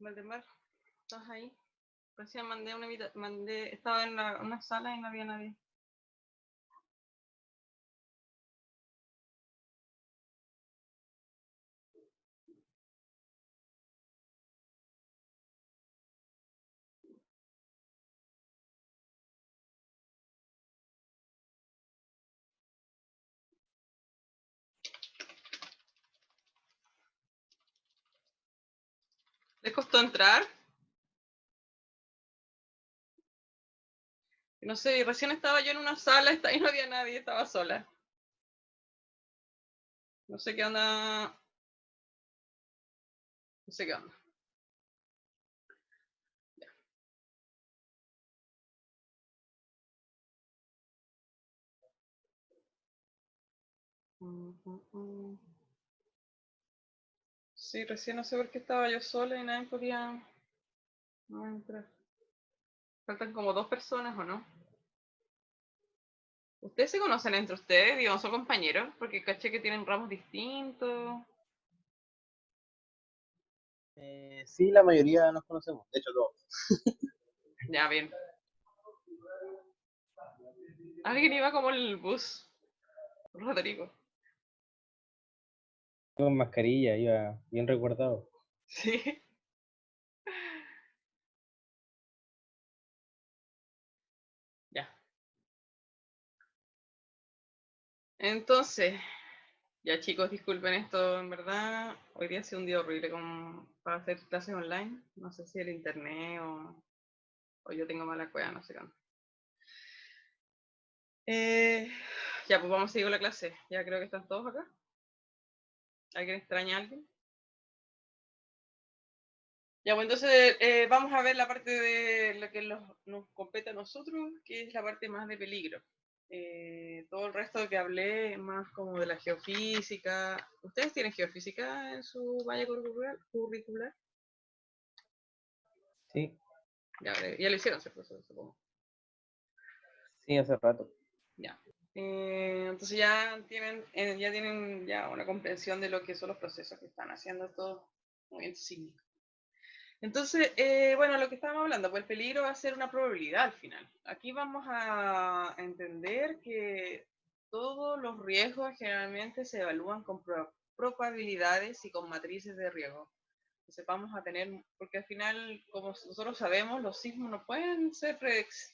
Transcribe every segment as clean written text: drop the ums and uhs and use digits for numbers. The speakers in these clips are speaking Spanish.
Valdemar, ¿estás ahí? Recién estaba en una sala y no había nadie. ¿Les costó entrar? No sé, recién estaba yo en una sala y no había nadie, estaba sola. No sé qué onda. No sé qué onda. Ya. Sí, recién no sé por qué estaba yo sola y nadie podía no entrar. Faltan como 2 personas, ¿o no? ¿Ustedes se conocen entre ustedes? Digo, ¿son compañeros? Porque caché que tienen ramos distintos. Sí, la mayoría nos conocemos, de hecho todos. Ya, bien. Alguien iba como el bus. Rodrigo. Con mascarilla, iba bien recordado. Sí. Ya. Entonces, ya chicos, disculpen esto, en verdad, hoy día ha sido un día horrible para hacer clases online. No sé si el internet o yo tengo mala cueva, no sé qué. Ya, pues vamos a seguir con la clase. Ya creo que están todos acá. ¿Alguien extraña a alguien? Ya, pues entonces vamos a ver la parte de lo que nos compete a nosotros, que es la parte más de peligro. Todo el resto que hablé es más como de la geofísica. ¿Ustedes tienen geofísica en su malla curricular? Sí, Ya lo hicieron, ¿cierto? Supongo. sí, hace rato. Ya. Entonces ya tienen ya una comprensión de lo que son los procesos que están haciendo estos movimientos sísmicos. Entonces, bueno, lo que estábamos hablando, pues el peligro va a ser una probabilidad al final. Aquí vamos a entender que todos los riesgos generalmente se evalúan con probabilidades y con matrices de riesgo. Entonces vamos a tener, porque al final, como nosotros sabemos, los sismos no pueden ser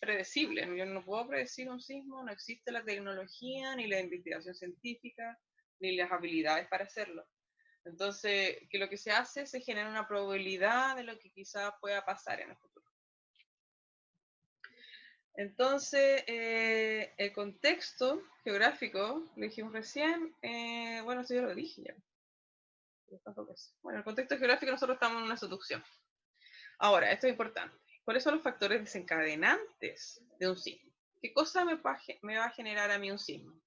predecibles. Yo no puedo predecir un sismo, no existe la tecnología, ni la investigación científica, ni las habilidades para hacerlo. Entonces, que lo que se hace, se genera una probabilidad de lo que quizás pueda pasar en el futuro. Entonces, el contexto geográfico, lo dijimos recién, bueno, eso ya lo dije ya. Bueno, el contexto geográfico nosotros estamos en una subducción. Ahora, esto es importante. ¿Cuáles son los factores desencadenantes de un sismo? ¿Qué cosa me va a generar a mí un sismo?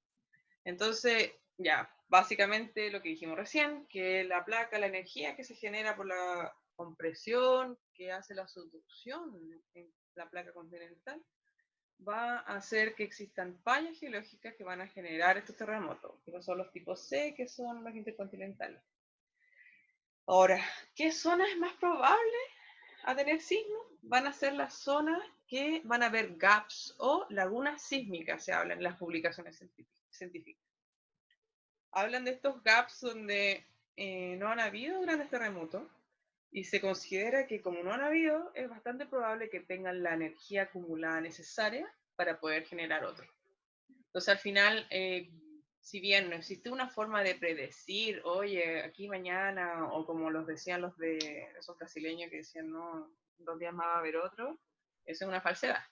Entonces, ya, básicamente lo que dijimos recién, que la placa, la energía que se genera por la compresión que hace la subducción en la placa continental, va a hacer que existan fallas geológicas que van a generar estos terremotos, que son los tipos C, que son los intercontinentales. Ahora, ¿qué zona es más probable a tener sismos? Van a ser las zonas que van a haber gaps o lagunas sísmicas, se habla en las publicaciones científicas. Hablan de estos gaps donde no han habido grandes terremotos y se considera que como no han habido, es bastante probable que tengan la energía acumulada necesaria para poder generar otro. Entonces al final, si bien no existe una forma de predecir, oye, aquí mañana, o como los decían los de esos brasileños que decían, no, 2 días más va a haber otro, eso es una falsedad.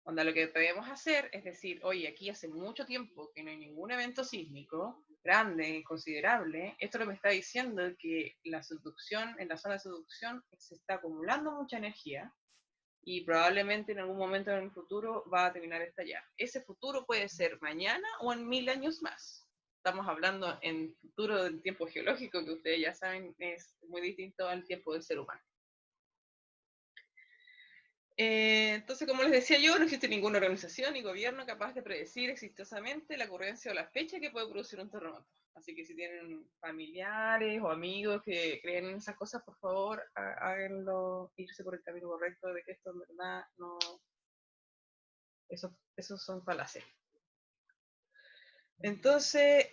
Onda, lo que debemos hacer es decir, oye, aquí hace mucho tiempo que no hay ningún evento sísmico grande, considerable. Esto lo que me está diciendo es que la subducción, en la zona de subducción, se está acumulando mucha energía y probablemente en algún momento en el futuro va a terminar de estallar. Ese futuro puede ser mañana o en 1000 años más. Estamos hablando en futuro del tiempo geológico, que ustedes ya saben es muy distinto al tiempo del ser humano. Entonces, como les decía yo, no existe ninguna organización ni gobierno capaz de predecir exitosamente la ocurrencia o la fecha que puede producir un terremoto. Así que si tienen familiares o amigos que creen en esas cosas, por favor, háganlo, irse por el camino correcto de que esto en verdad no... Esos son falacias. Entonces,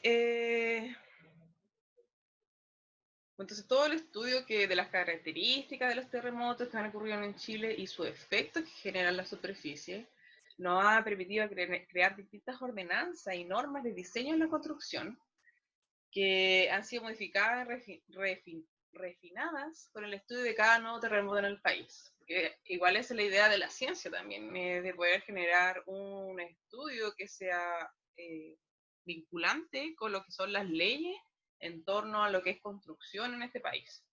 todo el estudio de las características de los terremotos que han ocurrido en Chile y sus efectos que generan en la superficie, nos ha permitido crear distintas ordenanzas y normas de diseño en la construcción que han sido modificadas y refinadas por el estudio de cada nuevo terremoto en el país. Porque igual es la idea de la ciencia también, de poder generar un estudio que sea vinculante con lo que son las leyes en torno a lo que es construcción en este país.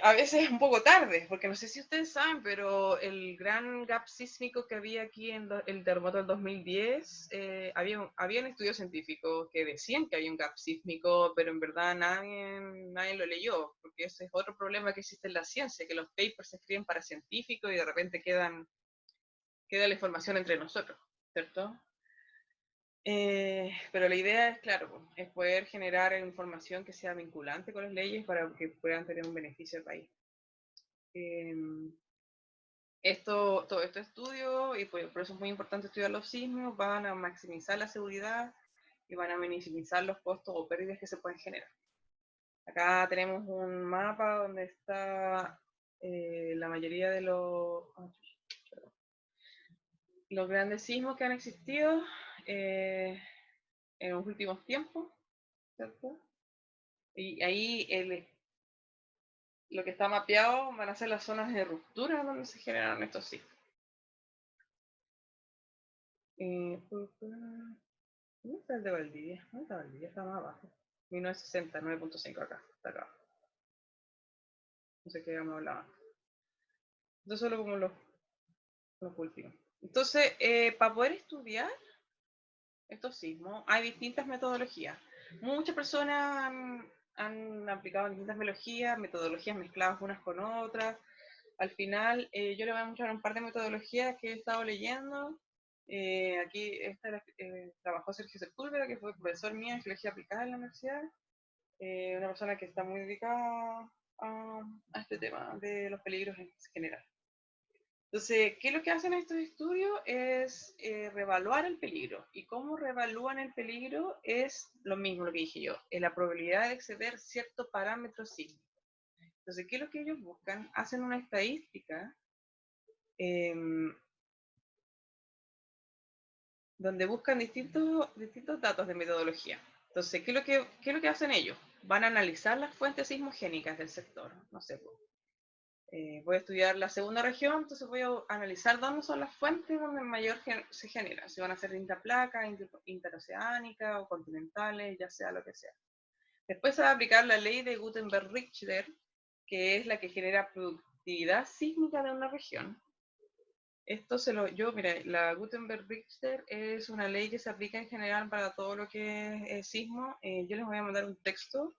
A veces es un poco tarde, porque no sé si ustedes saben, pero el gran gap sísmico que había aquí en el terremoto del 2010, había un estudio científico que decían que había un gap sísmico, pero en verdad nadie lo leyó, porque ese es otro problema que existe en la ciencia, que los papers se escriben para científicos y de repente queda la información entre nosotros, ¿cierto? Pero la idea es, claro, es poder generar información que sea vinculante con las leyes para que puedan tener un beneficio al país. Todo este estudio, y por eso es muy importante estudiar los sismos, van a maximizar la seguridad y van a minimizar los costos o pérdidas que se pueden generar. Acá tenemos un mapa donde está la mayoría de los grandes sismos que han existido en los últimos tiempos, ¿cierto? Y ahí lo que está mapeado van a ser las zonas de ruptura donde se generaron estos sismos. ¿Dónde está el de Valdivia? ¿Dónde está Valdivia? Está más abajo. 1960, 9.5 acá. Está acá. No sé qué habíamos hablado antes. Entonces solo como los últimos. Entonces, para poder estudiar estos sismos, hay distintas metodologías. Muchas personas han aplicado distintas metodologías mezcladas unas con otras. Al final, yo le voy a mostrar un par de metodologías que he estado leyendo. Aquí trabajó Sergio Sepúlveda, que fue profesor mío en geología aplicada en la universidad. Una persona que está muy dedicada a este tema de los peligros en general. Entonces, ¿qué es lo que hacen estos estudios? Es reevaluar el peligro. ¿Y cómo reevalúan el peligro? Es lo mismo lo que dije yo, la probabilidad de exceder cierto parámetro sísmico. Entonces, ¿qué es lo que ellos buscan? Hacen una estadística donde buscan distintos datos de metodología. Entonces, ¿qué es lo que hacen ellos? Van a analizar las fuentes sismogénicas del sector. No sé, voy a estudiar la segunda región, entonces voy a analizar dónde son las fuentes donde mayor se genera, si van a ser de intraplaca, interoceánica o continentales, ya sea lo que sea. Después se va a aplicar la ley de Gutenberg-Richter, que es la que genera productividad sísmica de una región. Mira, la Gutenberg-Richter es una ley que se aplica en general para todo lo que es sismo. Yo les voy a mandar un texto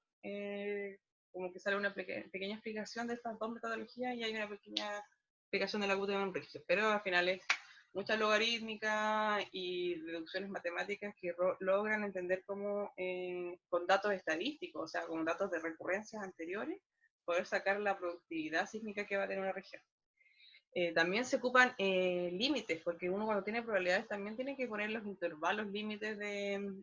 como que sale una pequeña explicación de estas dos metodologías y hay una pequeña explicación de la Gutenberg-Richter, pero al final es mucha logarítmica y deducciones matemáticas que logran entender cómo con datos estadísticos, o sea, con datos de recurrencias anteriores, poder sacar la productividad sísmica que va a tener una región. También se ocupan límites, porque uno cuando tiene probabilidades también tiene que poner los intervalos límites de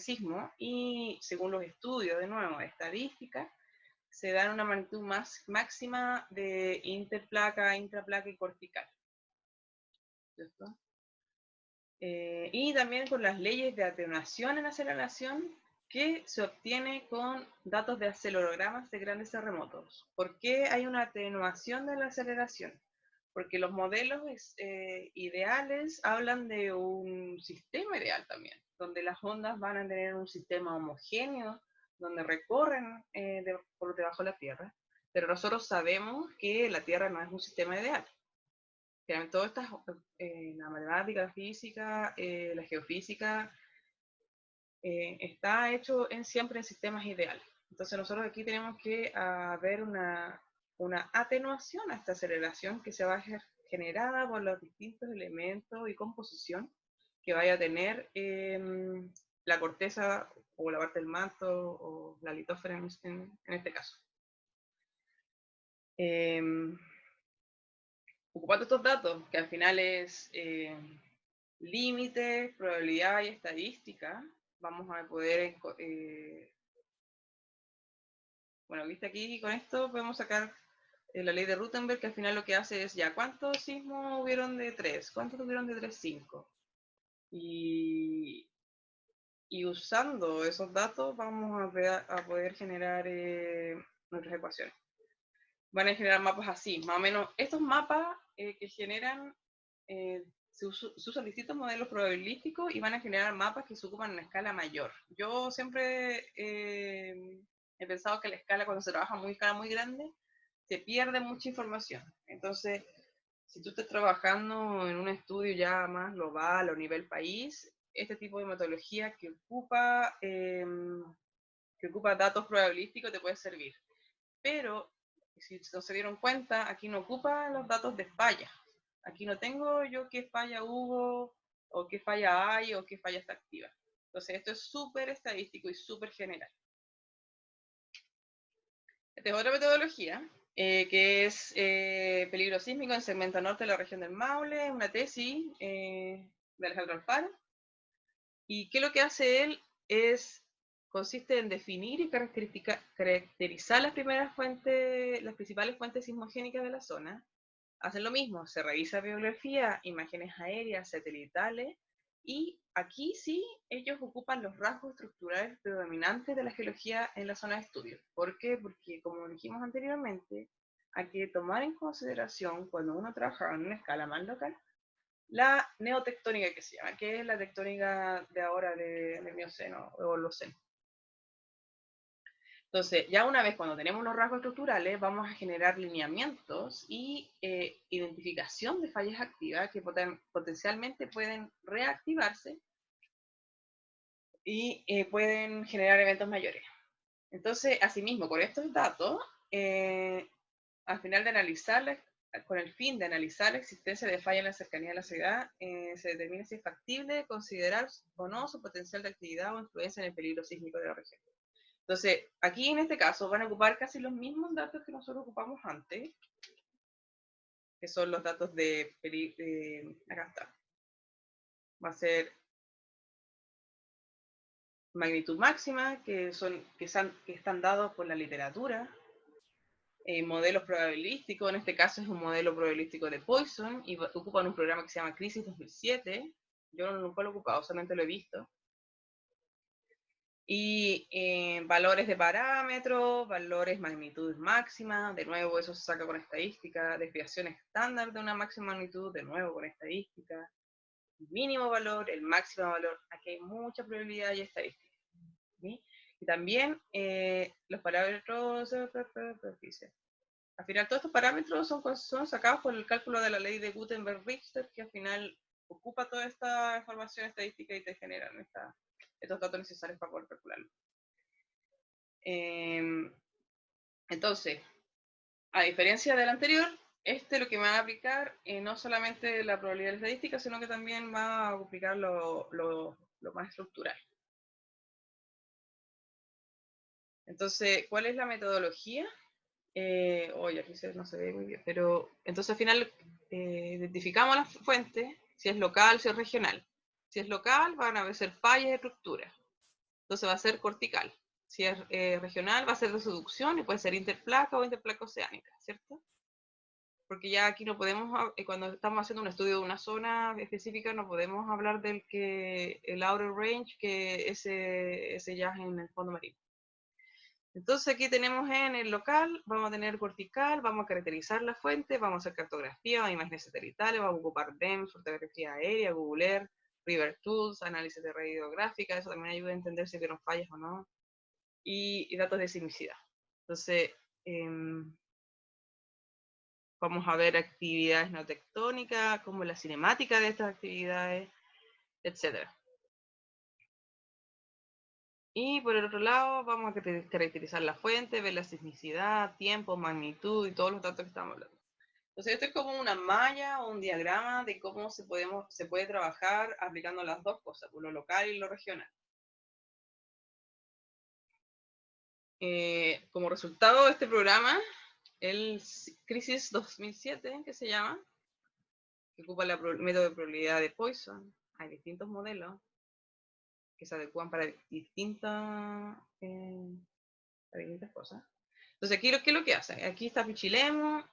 sismo, y según los estudios, de nuevo, de estadística, se dan una magnitud máxima de interplaca, intraplaca y cortical. ¿Cierto? Y también con las leyes de atenuación en aceleración que se obtiene con datos de acelerogramas de grandes terremotos. ¿Por qué hay una atenuación de la aceleración? Porque los modelos ideales hablan de un sistema ideal también, donde las ondas van a tener un sistema homogéneo, donde recorren por debajo de la Tierra, pero nosotros sabemos que la Tierra no es un sistema ideal. Todo esto, la matemática, la física, la geofísica, está hecho siempre en sistemas ideales. Entonces nosotros aquí tenemos que ver una atenuación a esta aceleración que se va a generada por los distintos elementos y composición que vaya a tener la corteza o la parte del manto o la litósfera en este caso. Ocupando estos datos, que al final es límites, probabilidad y estadística, vamos a poder, bueno, viste aquí, con esto podemos sacar la ley de Ruthenberg, que al final lo que hace es, ya, ¿cuántos sismos hubieron de 3? ¿Cuántos tuvieron de 3? 5. Y usando esos datos vamos a poder generar nuestras ecuaciones. Van a generar mapas así, más o menos. Estos mapas que generan, se usan distintos modelos probabilísticos y van a generar mapas que se ocupan en escala mayor. Yo siempre he pensado que la escala, cuando se trabaja muy escala muy grande, se pierde mucha información. Entonces, si tú estás trabajando en un estudio ya más global o nivel país, este tipo de metodología que ocupa datos probabilísticos te puede servir. Pero, si no se dieron cuenta, aquí no ocupa los datos de falla. Aquí no tengo yo qué falla hubo, o qué falla hay, o qué falla está activa. Entonces, esto es súper estadístico y súper general. Esta es otra metodología, que es peligro sísmico en segmento norte de la región del Maule, una tesis de Alejandro Alfaro. ¿Y qué lo que hace él? Consiste en definir y caracterizar las principales fuentes sismogénicas de la zona. Hacen lo mismo, se revisa bibliografía, imágenes aéreas, satelitales, y aquí sí ellos ocupan los rasgos estructurales predominantes de la geología en la zona de estudio. ¿Por qué? Porque, como dijimos anteriormente, hay que tomar en consideración, cuando uno trabaja en una escala más local, la neotectónica, que se llama, que es la tectónica de ahora del Mioceno o Holoceno. Entonces, ya una vez cuando tenemos los rasgos estructurales, vamos a generar lineamientos y identificación de fallas activas que potencialmente pueden reactivarse y pueden generar eventos mayores. Entonces, asimismo, con estos datos, al final de analizarlas, con el fin de analizar la existencia de falla en la cercanía de la ciudad, se determina si es factible considerar o no su potencial de actividad o influencia en el peligro sísmico de la región. Entonces, aquí en este caso van a ocupar casi los mismos datos que nosotros ocupamos antes, que son los datos acá está. Va a ser magnitud máxima, que están dados por la literatura, modelos probabilísticos, en este caso es un modelo probabilístico de Poisson, y ocupan un programa que se llama Crisis 2007, yo nunca lo he ocupado, solamente lo he visto. Y valores de parámetros, valores magnitudes máximas, de nuevo eso se saca con estadística, desviación estándar de una máxima magnitud, de nuevo con estadística, mínimo valor, el máximo valor, aquí hay mucha probabilidad y estadística. ¿Sí? Y también los parámetros, al final todos estos parámetros son sacados por el cálculo de la ley de Gutenberg-Richter, que al final ocupa toda esta información estadística y te generan estos datos necesarios para poder calcularlo. Entonces, a diferencia del anterior, lo que me va a aplicar no solamente la probabilidad estadística, sino que también va a aplicar lo más estructural. Entonces, ¿cuál es la metodología? Aquí no se ve muy bien, pero entonces al final identificamos las fuentes, si es local, si es regional. Si es local, van a ser fallas de estructura. Entonces va a ser cortical. Si es regional, va a ser de subducción y puede ser interplaca o interplaca oceánica, ¿cierto? Porque ya aquí no podemos, cuando estamos haciendo un estudio de una zona específica, no podemos hablar del el outer range, que ese ya es en el fondo marino. Entonces aquí tenemos en el local, vamos a tener cortical, vamos a caracterizar la fuente, vamos a hacer cartografía, imágenes satelitales, vamos a ocupar DEMS, fotografía aérea, Google Earth, River Tools, análisis de red hidrográfica, eso también ayuda a entender si vieron fallas o no, y datos de sismicidad. Entonces, vamos a ver actividades no tectónicas, como la cinemática de estas actividades, etc. Y por el otro lado, vamos a caracterizar la fuente, ver la sismicidad, tiempo, magnitud y todos los datos que estamos hablando. Entonces esto es como una malla o un diagrama de cómo se puede trabajar aplicando las dos cosas, lo local y lo regional. Como resultado de este programa, el Crisis 2007, que se llama, que ocupa el método de probabilidad de Poisson, hay distintos modelos que se adecúan para distintas cosas. Entonces aquí, ¿qué es lo que hace? Aquí está Pichilemu,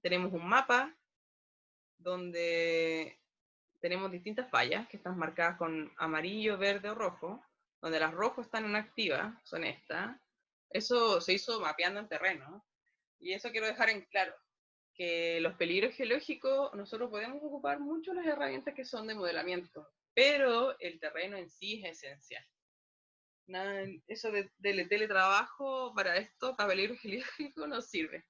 tenemos un mapa donde tenemos distintas fallas que están marcadas con amarillo, verde o rojo, donde las rojos están inactivas, son estas. Eso se hizo mapeando en terreno. Y eso quiero dejar en claro, que los peligros geológicos nosotros podemos ocupar mucho las herramientas que son de modelamiento, pero el terreno en sí es esencial. Nada, eso de teletrabajo para esto, para peligro geológico, no sirve.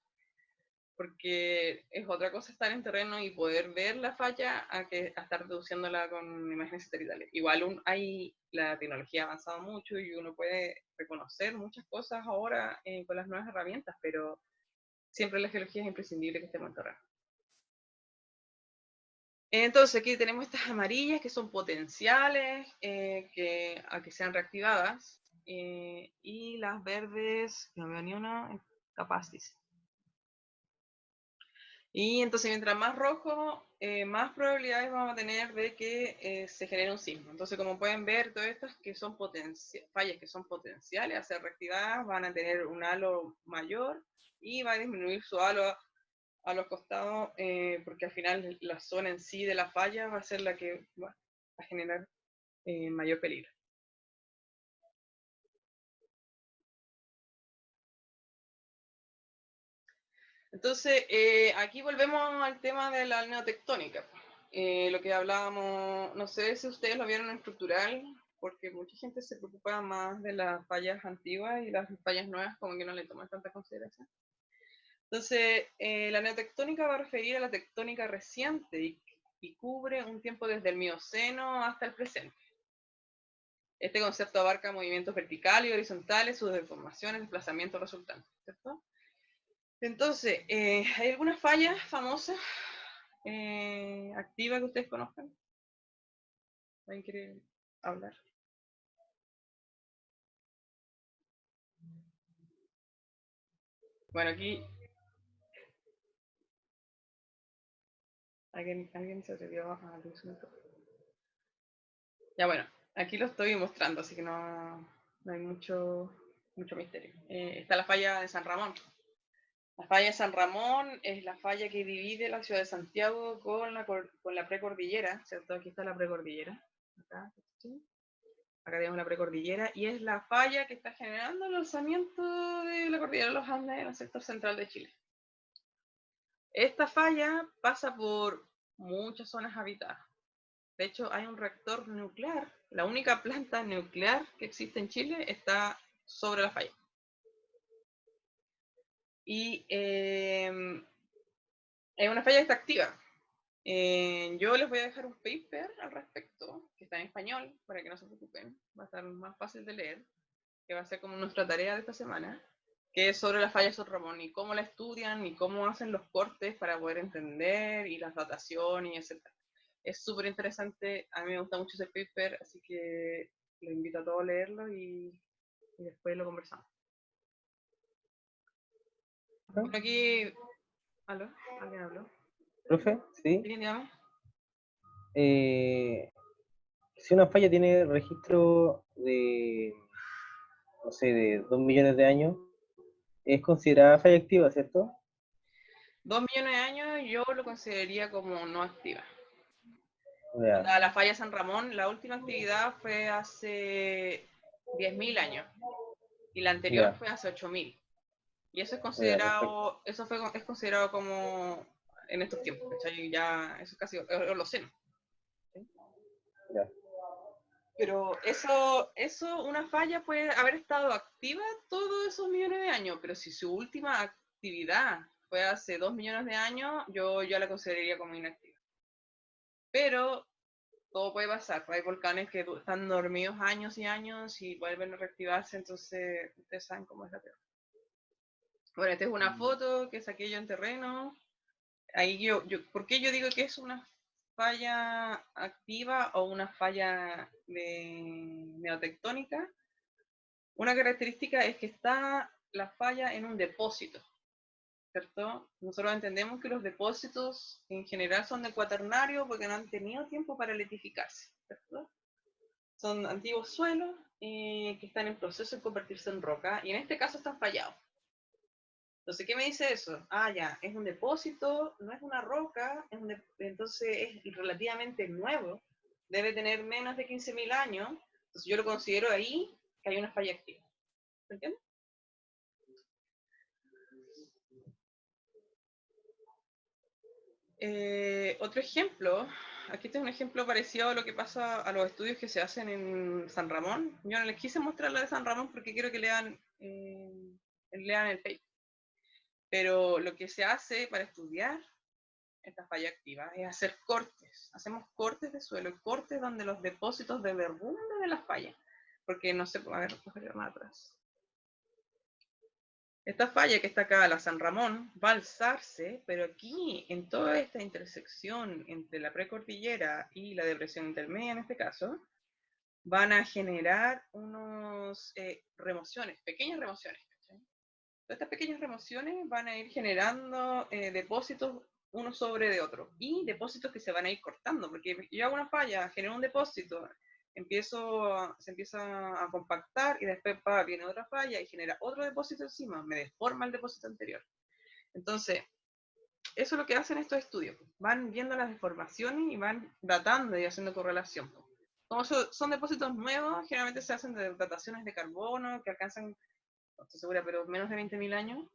Porque es otra cosa estar en terreno y poder ver la falla a estar reduciéndola con imágenes satelitales. Igual la tecnología ha avanzado mucho y uno puede reconocer muchas cosas ahora con las nuevas herramientas, pero siempre la geología es imprescindible que estemos en terreno. Entonces aquí tenemos estas amarillas que son potenciales a que sean reactivadas y las verdes, no veo ni una, capaz dice. Y entonces mientras más rojo, más probabilidades vamos a tener de que se genere un sismo. Entonces como pueden ver, todas estas que son fallas que son potenciales a ser reactivadas van a tener un halo mayor y va a disminuir su halo a los costados, porque al final la zona en sí de la falla va a ser la que va a generar mayor peligro. Entonces, aquí volvemos al tema de la neotectónica. Lo que hablábamos, no sé si ustedes lo vieron en estructural, porque mucha gente se preocupa más de las fallas antiguas y las fallas nuevas como que no le toman tanta consideración. Entonces, la neotectónica va a referir a la tectónica reciente y cubre un tiempo desde el Mioceno hasta el presente. Este concepto abarca movimientos verticales y horizontales, sus deformaciones, desplazamientos resultantes, ¿cierto? Entonces, ¿hay algunas fallas famosas, activas que ustedes conozcan? ¿Alguien quiere hablar? Bueno, aquí alguien se atrevió a abrir su micrófono. Ya bueno, aquí lo estoy mostrando, así que no hay mucho misterio. Está la falla de San Ramón. La falla de San Ramón es la falla que divide la ciudad de Santiago con la precordillera, ¿cierto? Aquí está la precordillera. Acá tenemos la precordillera y es la falla que está generando el alzamiento de la cordillera de los Andes en el sector central de Chile. Esta falla pasa por muchas zonas habitadas. De hecho, hay un reactor nuclear, la única planta nuclear que existe en Chile está sobre la falla. Y es una falla que está activa. Yo les voy a dejar un paper al respecto, que está en español, para que no se preocupen, va a estar más fácil de leer, que va a ser como nuestra tarea de esta semana, que es sobre la falla de San Ramón, y cómo la estudian, y cómo hacen los cortes para poder entender, y las dataciones, etc. Es súper interesante, a mí me gusta mucho ese paper, así que los invito a todos a leerlo y después lo conversamos. Bueno, aquí... ¿Aló? ¿Alguien habló? ¿Profe? Sí. ¿Alguien llama? Si una falla tiene registro de, no sé, de 2 millones de años, es considerada falla activa, ¿cierto? 2 millones de años yo lo consideraría como no activa. Ya, La falla San Ramón, la última actividad fue hace 10.000 años y la anterior ya, fue hace 8.000. Y eso es ya, perfecto. considerado, es considerado como en estos tiempos, ¿cachai? Ya, eso es casi holoceno. ¿Sí? Ya. Pero una falla puede haber estado activa todos esos millones de años, pero si su última actividad fue hace 2 millones de años, yo ya la consideraría como inactiva. Pero todo puede pasar, hay volcanes que están dormidos años y años y vuelven a reactivarse, entonces ustedes saben cómo es la Tierra. Bueno, esta es una foto que saqué yo en terreno, ahí ¿por qué yo digo que es una falla activa o una falla neotectónica? Una característica es que está la falla en un depósito, ¿cierto? Nosotros entendemos que los depósitos en general son de cuaternario porque no han tenido tiempo para litificarse, ¿cierto? Son antiguos suelos que están en proceso de convertirse en roca y en este caso están fallados. Entonces, ¿qué me dice eso? Ah, ya, es un depósito, no es una roca, entonces es relativamente nuevo, debe tener menos de 15.000 años, entonces yo lo considero ahí que hay una falla activa. ¿Se entiende? Otro ejemplo, aquí tengo un ejemplo parecido a lo que pasa a los estudios que se hacen en San Ramón. Yo no les quise mostrar la de San Ramón porque quiero que lean el paper. Pero lo que se hace para estudiar esta falla activa es hacer cortes. Hacemos cortes de suelo, cortes donde los depósitos de verbunde de la falla. Porque no sé, a ver, coger más atrás. Esta falla que está acá, la San Ramón, va a alzarse, pero aquí, en toda esta intersección entre la precordillera y la depresión intermedia en este caso, van a generar unos remociones, pequeñas remociones. Estas pequeñas remociones van a ir generando depósitos uno sobre de otro y depósitos que se van a ir cortando, porque yo hago una falla, genero un depósito, se empieza a compactar y después viene otra falla y genera otro depósito encima, me deforma el depósito anterior. Entonces, eso es lo que hacen estos estudios, van viendo las deformaciones y van datando y haciendo correlación. Como son depósitos nuevos, generalmente se hacen de dataciones de carbono que alcanzan, no estoy segura, pero menos de 20.000 años.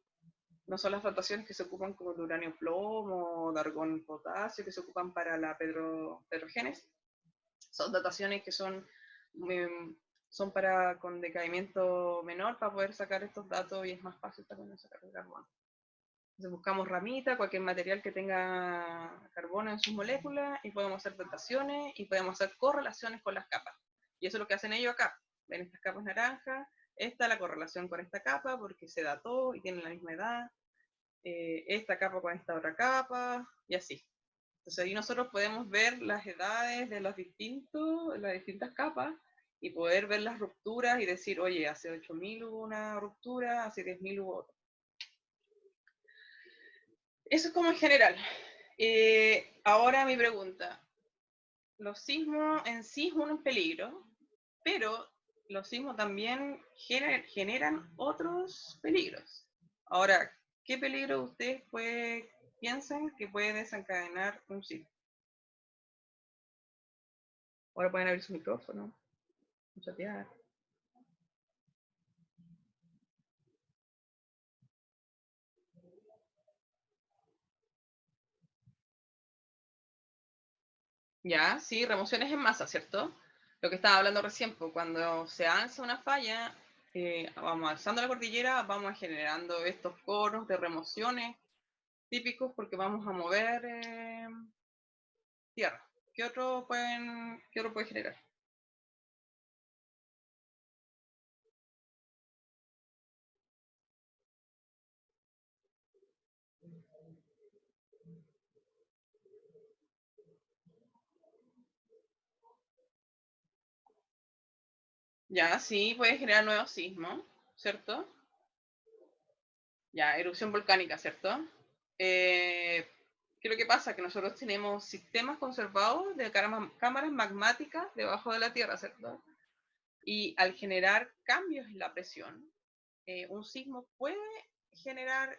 No son las dataciones que se ocupan como de uranio plomo, de argón potasio, que se ocupan para la pedrogénesis. Son dataciones que son para con decaimiento menor para poder sacar estos datos y es más fácil también sacar el carbono. Entonces buscamos ramita, cualquier material que tenga carbono en sus moléculas y podemos hacer dataciones y podemos hacer correlaciones con las capas. Y eso es lo que hacen ellos acá. Ven estas capas naranjas, esta es la correlación con esta capa porque se dató y tienen la misma edad. Esta capa con esta otra capa, y así. Entonces ahí nosotros podemos ver las edades de las distintas capas y poder ver las rupturas y decir, oye, hace 8.000 hubo una ruptura, hace 10.000 hubo otra. Eso es como en general. Ahora mi pregunta. Los sismos en sí son un peligro, pero los sismos también generan otros peligros. Ahora, ¿qué peligro ustedes piensan que puede desencadenar un sismo? Ahora pueden abrir su micrófono, chatear. Ya, sí, remociones en masa, ¿cierto? Lo que estaba hablando recién, pues, cuando se alza una falla, vamos alzando la cordillera, vamos generando estos conos de remociones típicos porque vamos a mover tierra. ¿Qué otro puede generar? Ya, sí, puede generar nuevos sismos, ¿cierto? Ya, erupción volcánica, ¿cierto? ¿Qué es lo que pasa? Que nosotros tenemos sistemas conservados de cámaras magmáticas debajo de la Tierra, ¿cierto? Y al generar cambios en la presión, un sismo puede generar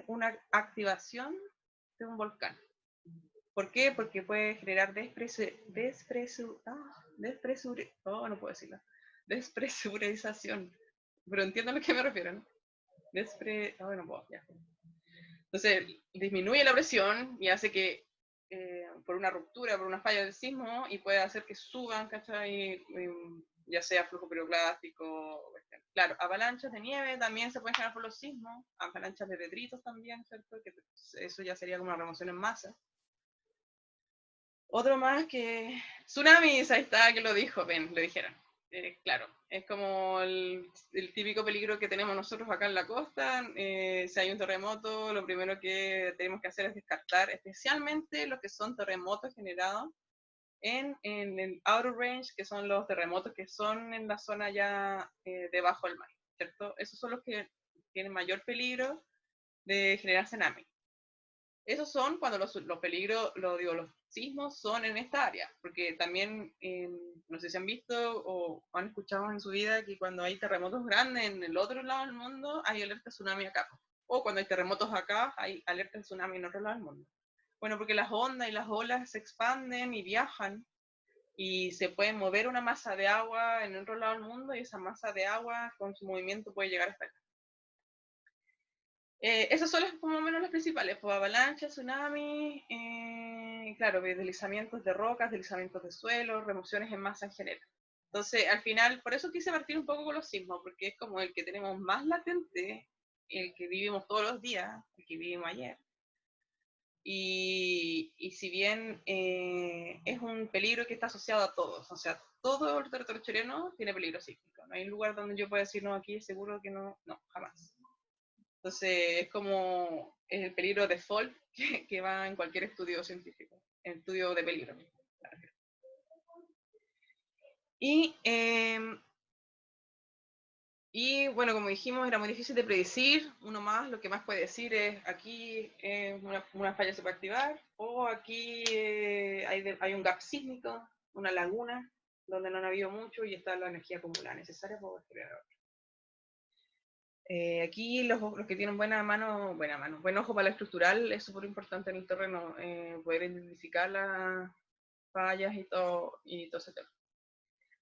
una activación de un volcán. ¿Por qué? Porque puede generar no puedo decirlo. Despresurización. Pero entiendo a lo que me refiero, ¿no? No puedo, ya. Entonces, disminuye la presión y hace que por una ruptura, por una falla del sismo, y puede hacer que suban, ¿cachai? Ya sea flujo piroclástico, claro, avalanchas de nieve también se pueden generar por los sismos, avalanchas de detritos también, ¿cierto? Que eso ya sería como una remoción en masa. Otro más que tsunamis, ahí está, que lo dijo, ven, lo dijeron. Claro, es como el típico peligro que tenemos nosotros acá en la costa. Si hay un terremoto, lo primero que tenemos que hacer es descartar, especialmente los que son terremotos generados en el outer range, que son los terremotos que son en la zona ya debajo del mar, ¿cierto? Esos son los que tienen mayor peligro de generar tsunami. Esos son cuando los peligros, los sismos son en esta área, porque también, no sé si han visto o han escuchado en su vida que cuando hay terremotos grandes en el otro lado del mundo, hay alerta tsunami acá. O cuando hay terremotos acá, hay alerta tsunami en otro lado del mundo. Bueno, porque las ondas y las olas se expanden y viajan y se puede mover una masa de agua en otro lado del mundo y esa masa de agua con su movimiento puede llegar hasta acá. Esas son las, como menos las principales, pues avalanchas, tsunami, claro, deslizamientos de rocas, deslizamientos de suelo, remociones en masa en general. Entonces, al final, por eso quise partir un poco con los sismos, porque es como el que tenemos más latente, el que vivimos todos los días, el que vivimos ayer. Y si bien es un peligro que está asociado a todos, o sea, todo el territorio chileno tiene peligro sísmico. No hay un lugar donde yo pueda decir, no, aquí es seguro que no, no, jamás. Entonces, es como el peligro default que va en cualquier estudio científico, en estudio de peligro. Y, y bueno, como dijimos, era muy difícil de predecir. Uno más, lo que más puede decir es aquí una falla se puede activar, o aquí hay un gap sísmico, una laguna, donde no han habido mucho y está la energía acumulada necesaria para poder crear. Aquí los que tienen buen ojo para la estructural es súper importante en el terreno, poder identificar las fallas y todo ese tema.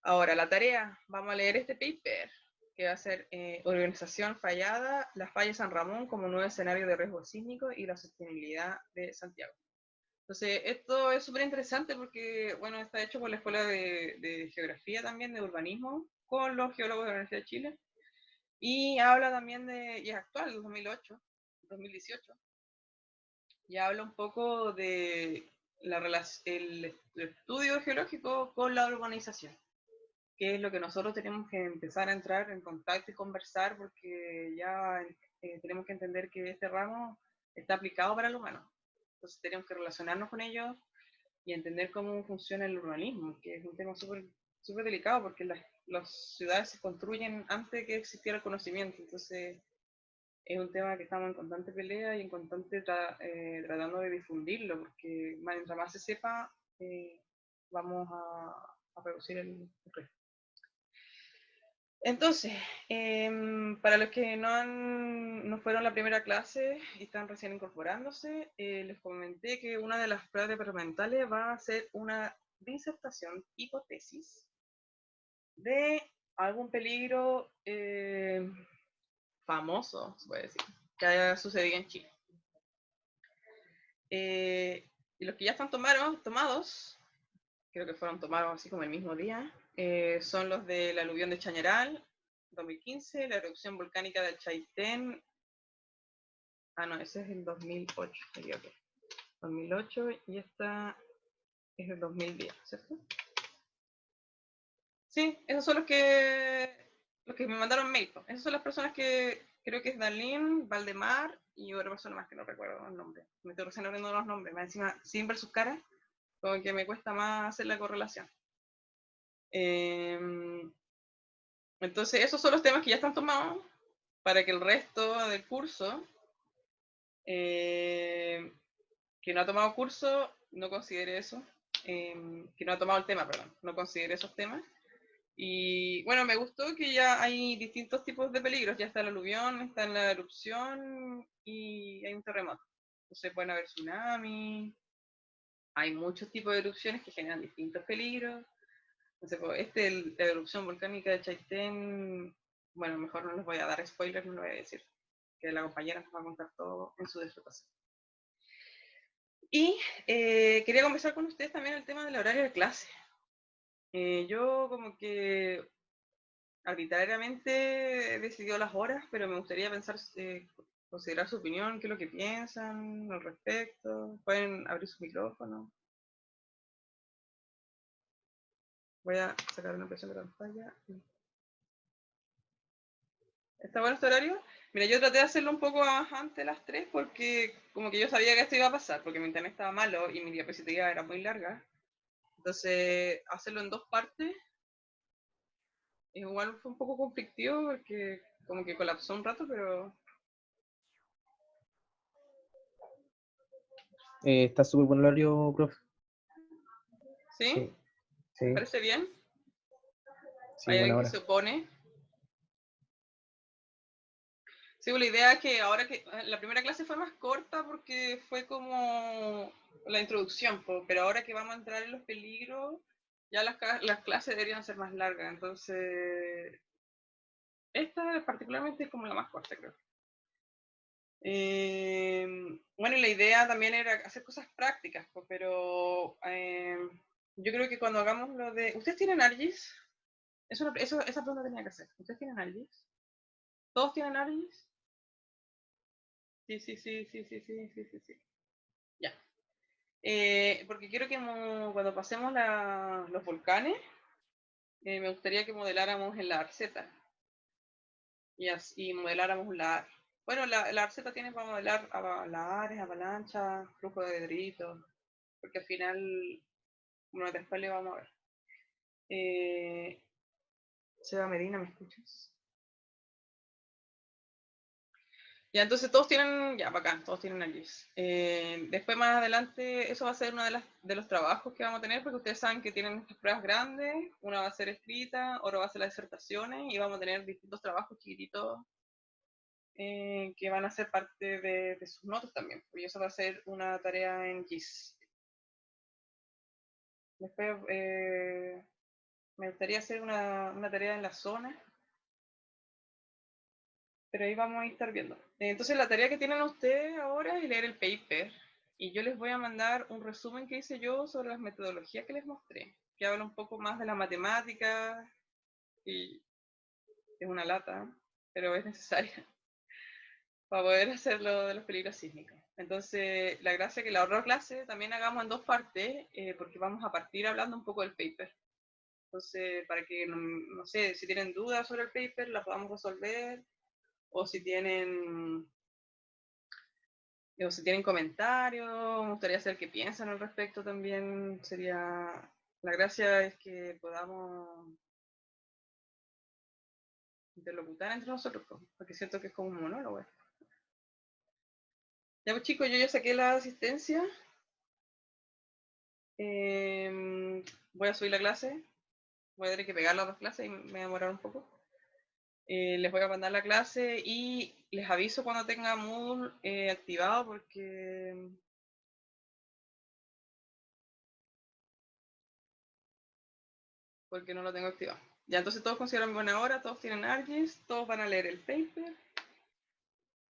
Ahora, la tarea, vamos a leer este paper, que va a ser Organización fallada, las fallas San Ramón como nuevo escenario de riesgo sísmico y la sostenibilidad de Santiago. Entonces, esto es súper interesante porque, bueno, está hecho por la Escuela de Geografía también, de Urbanismo, con los geólogos de la Universidad de Chile. Y habla también y es actual, 2008, 2018, y habla un poco de el estudio geológico con la urbanización, que es lo que nosotros tenemos que empezar a entrar en contacto y conversar, porque ya tenemos que entender que este ramo está aplicado para el humano. Entonces tenemos que relacionarnos con ellos y entender cómo funciona el urbanismo, que es un tema súper delicado porque las ciudades se construyen antes de que existiera el conocimiento. Entonces es un tema que estamos en constante pelea y en constante tratando de difundirlo, porque mientras más se sepa, vamos a reducir el riesgo. Entonces, para los que no fueron la primera clase y están recién incorporándose, les comenté que una de las pruebas departamentales va a ser una disertación hipótesis de algún peligro famoso, se puede decir, que haya sucedido en Chile. Y los que ya están tomados, creo que fueron tomados así como el mismo día, son los del aluvión de Chañaral, 2015, la erupción volcánica del Chaitén, no, ese es el 2008, sería que 2008 y esta es el 2010, ¿cierto? Sí, esos son los que me mandaron mail. Esas son las personas que creo que es Darlene, Valdemar y otra persona más que no recuerdo el nombre. Me estoy recién abriendo los nombres, más encima sin ver sus caras, como que me cuesta más hacer la correlación. Entonces, esos son los temas que ya están tomados para que el resto del curso, que no ha tomado curso, no considere eso. Que no ha tomado el tema, perdón, no considere esos temas. Y bueno, me gustó que ya hay distintos tipos de peligros. Ya está el aluvión, está la erupción y hay un terremoto. Entonces pueden haber tsunami. Hay muchos tipos de erupciones que generan distintos peligros. Entonces, la erupción volcánica de Chaitén, bueno, mejor no les voy a dar spoilers, no lo voy a decir, que la compañera nos va a contar todo en su disfrutación. Y quería conversar con ustedes también el tema del horario de clase. Yo como que arbitrariamente he decidido las horas, pero me gustaría considerar su opinión, qué es lo que piensan al respecto. Pueden abrir su micrófono. Voy a sacar una impresión de pantalla. ¿Está bueno este horario? Mira, yo traté de hacerlo un poco antes de las 3 porque como que yo sabía que esto iba a pasar, porque mi internet estaba malo y mi diapositiva era muy larga. Entonces, hacerlo en dos partes, igual fue un poco conflictivo porque como que colapsó un rato, pero Está súper buen horario, profe. ¿sí? Sí, ¿Me sí, parece bien? sí, ¿Hay buena alguien que hora. se opone? Sí, pues la idea es que ahora que la primera clase fue más corta porque fue como la introducción, pero ahora que vamos a entrar en los peligros, ya las clases deberían ser más largas. Entonces, esta particularmente es como la más corta, creo. Bueno, y la idea también era hacer cosas prácticas, pero yo creo que cuando hagamos lo de... ¿Ustedes tienen ARGIS? Esa pregunta tenía que hacer. ¿Ustedes tienen ARGIS? ¿Todos tienen ARGIS? Sí, sí, sí, sí, sí, sí, sí, sí, sí. Ya. Porque quiero que cuando pasemos los volcanes, me gustaría que modeláramos en la arceta y modeláramos la... Bueno, la arceta tiene para modelar lares, avalanchas, flujo de detritos, porque al final, bueno, después le vamos a ver. Seba Medina, ¿me escuchas? Ya, entonces todos tienen, ya, bacán, todos tienen el GIS. Después más adelante, eso va a ser uno de los trabajos que vamos a tener, porque ustedes saben que tienen estas pruebas grandes, una va a ser escrita, otra va a ser las disertaciones, y vamos a tener distintos trabajos chiquititos que van a ser parte de sus notas también, porque eso va a ser una tarea en GIS. Después me gustaría hacer una tarea en la zona, pero ahí vamos a estar viendo. Entonces la tarea que tienen ustedes ahora es leer el paper y yo les voy a mandar un resumen que hice yo sobre las metodologías que les mostré, que habla un poco más de la matemática y es una lata, pero es necesaria para poder hacer lo de los peligros sísmicos. Entonces la gracia es que la otra clase también hagamos en dos partes porque vamos a partir hablando un poco del paper. Entonces, para que, no sé, si tienen dudas sobre el paper, las podamos resolver, o si tienen si tienen comentarios, me gustaría saber qué piensan al respecto también. La gracia es que podamos interlocutar entre nosotros, porque siento que es como un monólogo. Ya pues chicos, yo ya saqué la asistencia. Voy a subir la clase. Voy a tener que pegar las dos clases y me voy a demorar un poco. Les voy a mandar la clase y les aviso cuando tenga Moodle activado porque no lo tengo activado. Ya, entonces todos consideran buena hora, todos tienen ARGIS, todos van a leer el paper.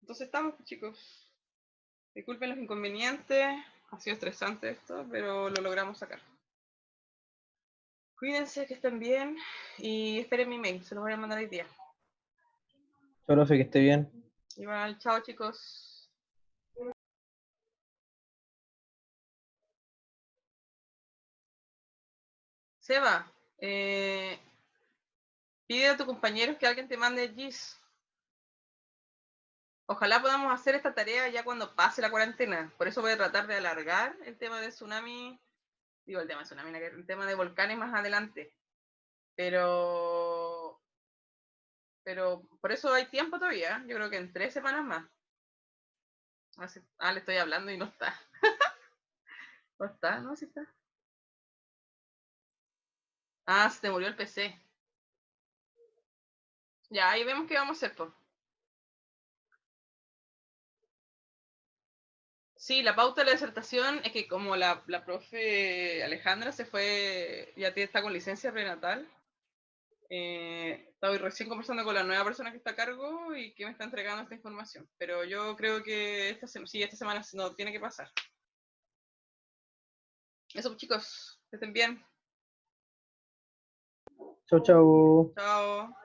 Entonces estamos, chicos. Disculpen los inconvenientes, ha sido estresante esto, pero lo logramos sacar. Cuídense, que estén bien y esperen mi mail, se los voy a mandar hoy día. Chao, profe, que esté bien. Igual, chao chicos. Seba, pide a tus compañeros que alguien te mande el GIS. Ojalá podamos hacer esta tarea ya cuando pase la cuarentena. Por eso voy a tratar de alargar el tema de tsunami, digo el tema de tsunami, el tema de volcanes más adelante. Pero por eso hay tiempo todavía, yo creo que en 3 semanas más. Le estoy hablando y no está. No está, no, sí está. Ah, se te murió el PC. Ya, ahí vemos qué vamos a hacer, pues. Sí, la pauta de la disertación es que como la profe Alejandra se fue, ya está con licencia prenatal, estaba recién conversando con la nueva persona que está a cargo y que me está entregando esta información. Pero yo creo que sí, esta semana no tiene que pasar. Eso, pues, chicos, que estén bien. Chao, chao. Chao.